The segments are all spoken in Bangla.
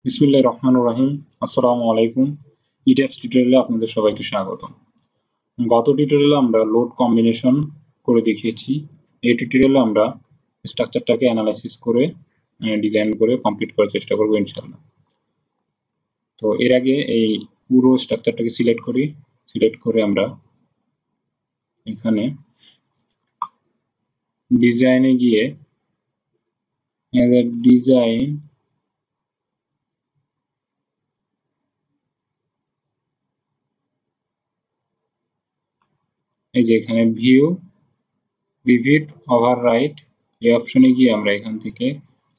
বিসমিল্লাহির রহমানির রহিম। আসসালামু আলাইকুম। ইট্যাবস টিউটোরিয়ালে আপনাদের সবাইকে স্বাগতম। গত টিউটোরিয়ালে আমরা লোড কম্বিনেশন করে দেখিয়েছি। এই টিউটোরিয়ালে আমরা স্ট্রাকচারটাকে অ্যানালাইসিস করে ডিজাইন করে কমপ্লিট করার চেষ্টা করব ইনশাআল্লাহ। তো এর আগে এই পুরো স্ট্রাকচারটাকে সিলেক্ট করি। সিলেক্ট করে আমরা এখানে ডিজাইনে গিয়ে ডিজাইন এই যে এখানে ভিউ ভিভিড ওভাররাইট এই অপশনে গিয়ে আমরা এখান থেকে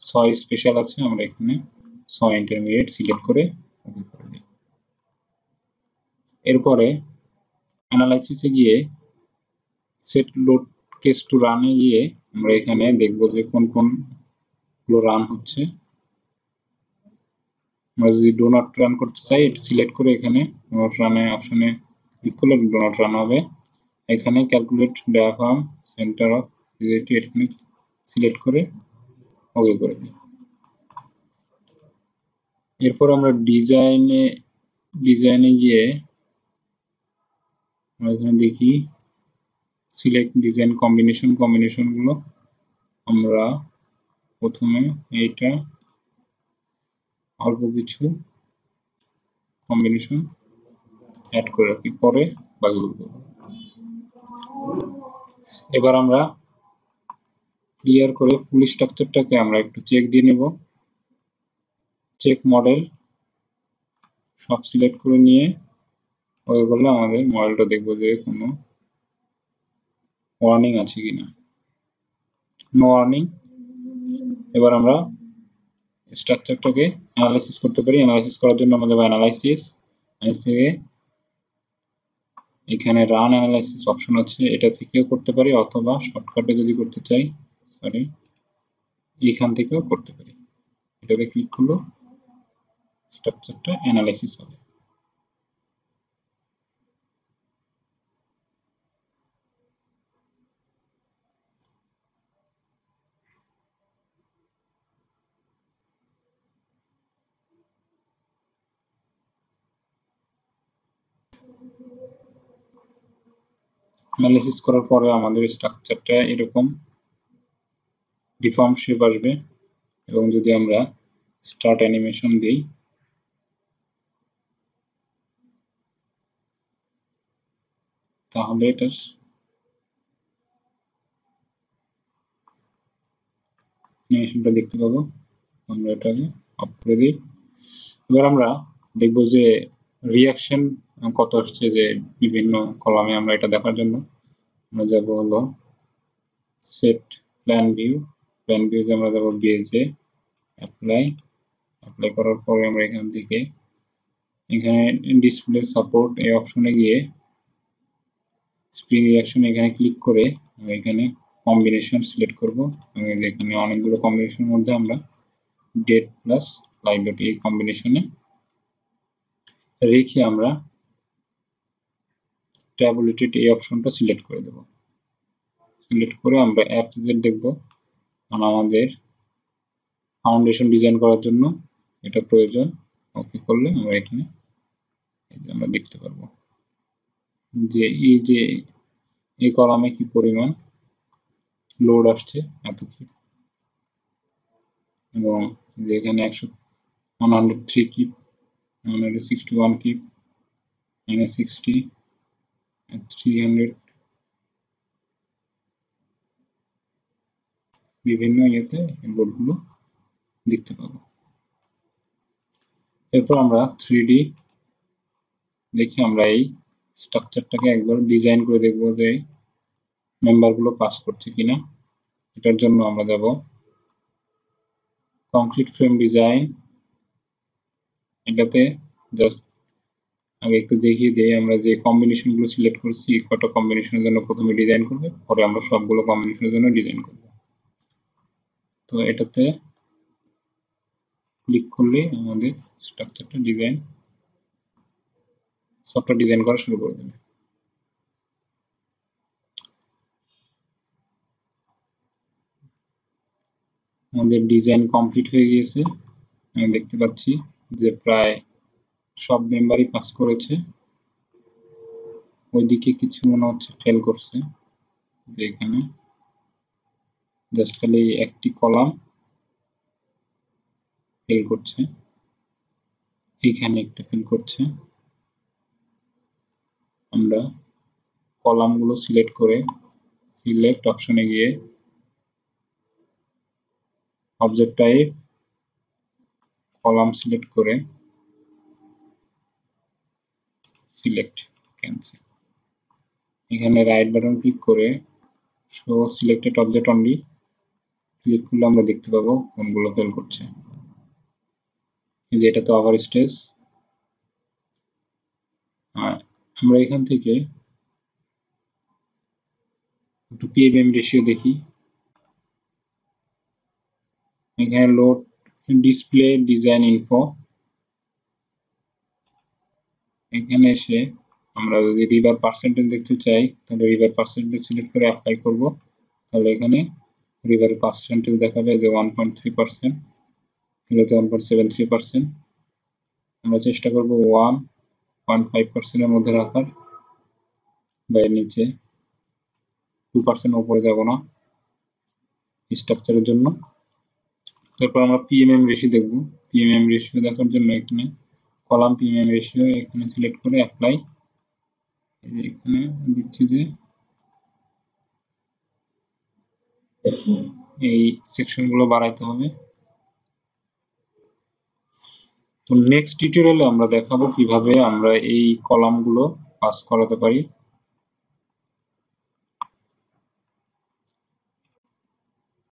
6 স্পেশাল আছে, আমরা এখানে 6 ইন্টারমিডিয়েট সিলেক্ট করে ওকে করে দিই। এরপরে অ্যানালাইসিসে গিয়ে সেট লোড কেস টু রানে গিয়ে আমরা এখানে দেখব যে কোন কোনগুলো রান হচ্ছে। আমরা যদি ডো নট রান করতে চাই এটা সিলেক্ট করে এখানে ডো নট রানে অপশনে ক্লিক করলে ডো নট রান হবে। এখানে calculate diaphragm centre of relative এখানে সিলেক্ট করে ওকে করে দিই। এরপর আমরা ডিজাইনে গিয়ে আমরা এখানে দেখি সিলেক্ট ডিজাইন কম্বিনেশনগুলো আমরা প্রথমে এইটা অল্প কিছু কম্বিনেশন অ্যাড করে রাখি, পরে বাকিগুলো করব। এবার আমরা ক্লিয়ার করে ফুল স্ট্রাকচারটাকে আমরা একটু চেক দিয়ে নেব। চেক মডেল সব সিলেক্ট করে নিয়ে ওই করলে আমাদের মডেলটা দেখবো যে কোনো ওয়ার্নিং আছে কিনা। No warning. এবার আমরা স্ট্রাকচারটাকে অ্যানালাইসিস করতে পারি। অ্যানালাইসিস করার জন্য আমাদের অ্যানালাইসিস থেকে এখানে রান অ্যানালাইসিস অপশন আছে, এটা থেকেও করতে পারি, অথবা শর্টকাটে যদি করতে চাই এখান থেকেও করতে পারি। এটাতে ক্লিক করলে স্ট্রাকচারটা অ্যানালাইসিস হবে। অ্যানালাইসিস করার পরে আমাদের স্ট্রাকচারটা এরকম ডিফর্ম শেপ আসবে, এবং যদি আমরা স্টার্ট অ্যানিমেশন দিই তাহলে এটার অ্যানিমেশনটা দেখতে পাবো। আমরা এটাকে অফ করে দিই। এবার আমরা দেখবো যে রিয়াকশন কত আসছে, যে বিভিন্ন কলামে। আমরা এটা দেখার জন্য আমরা যাবো হলো সেট প্ল্যান ভিউ আমরা যাবো বেজে অ্যাপ্লাই করার পরে আমরা এখান থেকে এখানে ডিসপ্লে সাপোর্ট এই অপশনে গিয়ে স্প্রিং রিয়াকশন এখানে ক্লিক করে এখানে কম্বিনেশন সিলেক্ট করব। এখানে অনেকগুলো কম্বিনেশনের মধ্যে আমরা ডেট প্লাস লাইভ ডট এই কম্বিনেশনে রেখে আমরা ট্যাবুলেটেড এই অপশনটা সিলেক্ট করে দেব। সিলেক্ট করে আমরা অ্যাপজেড দেখব, কারণ আমাদের ফাউন্ডেশন ডিজাইন করার জন্য এটা প্রয়োজন। ওকে করলে আমরা এখানে আমরা দেখতে পারবো যে এই কলামে কি পরিমাণ লোড আসছে, এত কি, এবং এখানে 103 কিপ, 161 কিপ, 60, 300 বিভিন্ন ইয়েতে লোডগুলো দেখতে পাবো। এরপর আমরা 3D দেখি আমরা এই স্ট্রাকচারটাকে একবার ডিজাইন করে দেখবো যে মেম্বারগুলো পাস করছে কিনা। এটার জন্য আমরা যাব কংক্রিট ফ্রেম ডিজাইন। এটাতে জাস্ট আগে একটু দেখিয়ে দিই আমরা যে কম্বিনেশনগুলো সিলেক্ট করছি, কটা কম্বিনেশনের জন্য প্রথমে ডিজাইন করবে, পরে আমরা সবগুলো কম্বিনেশনের জন্য ডিজাইন করব। তো এটাতে ক্লিক করলে আমাদের স্ট্রাকচারটা সফটওয়্যার ডিজাইন করা শুরু করে দেবে। আমাদের ডিজাইন কমপ্লিট হয়ে গিয়েছে, আমি দেখতে পাচ্ছি। যে প্রায় সব মেম্বারই পাস করেছে, ওইদিকে কিছু মনে হচ্ছে ফেল করছে। যে এখানে জাস্ট খালি একটি কলাম ফেল করছে, এইখানে একটা ফেল করছে। আমরা কলামগুলো সিলেক্ট করে সিলেক্ট অপশনে গিয়ে অবজেক্ট টাইপ কলাম সিলেক্ট করে সিলেক্ট ক্যান্সেল, এখানে রাইট বাটন ক্লিক করে show selected object only click করলে আমরা দেখতে পাবো কোনগুলো ফেল করছে। এটা তো ওভার স্টেজ। আমরা এখান থেকে একটু পিএমএম রেশিও দেখি। এখানে লোড ডিসপ্লে ডিজাইন ইনফো, এখানে এসে আমরা যদি রিভার পার্সেন্টেজ দেখতে চাই তাহলে রিভার পার্সেন্টেজ সিলেক্ট করে অ্যাপ্লাই করব। তাহলে এখানে রিভার পার্সেন্টেজ দেখাবে যে 1.3%, এগুলোতে 1.73%। আমরা চেষ্টা করব 1.5% এর মধ্যে রাখার, বা এর নিচে 2% উপরে যাব না স্ট্রাকচারের জন্য। তারপর আমরা পিএমএম রেশিও দেখব। পিএমএম রেশিও দেখার জন্য এখানে কলাম পিএমএম রেশিও এখানে সিলেক্ট করে অ্যাপ্লাই, এখানে দিচ্ছি যে এই সেকশনগুলো বাড়াইতে হবে। তো নেক্সট টিউটোরিয়ালে আমরা দেখাবো কিভাবে আমরা এই কলামগুলো পাস করাতে পারি।